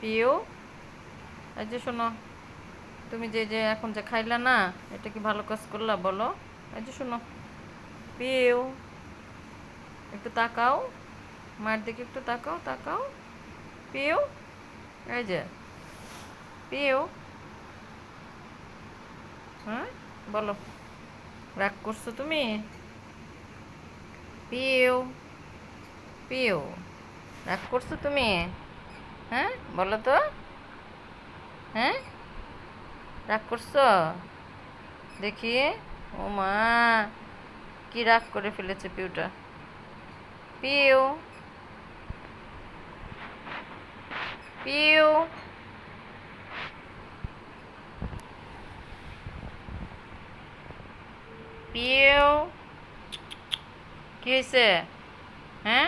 পিউ, এই যে শোনো, তুমি যে যে এখন যে খাইলা না, এটা কি ভালো কাজ করলা বলো? এই যে শোনো, পিউ, একটু তাকাও, মায়ের দিকে একটু তাকাও, তাকাও, পিউ, এই যে পিউ, হ্যাঁ বলো, রাগ করছো তুমি? পিউ, পিউ, রাগ করছো তুমি? হ্যাঁ বলো তো, হ্যাঁ রাগ করছো? দেখি, ও মা, কি রাগ করে ফেলেছে পিউটা। পিউ, পিউ, পিউ, কি হয়েছে? হ্যাঁ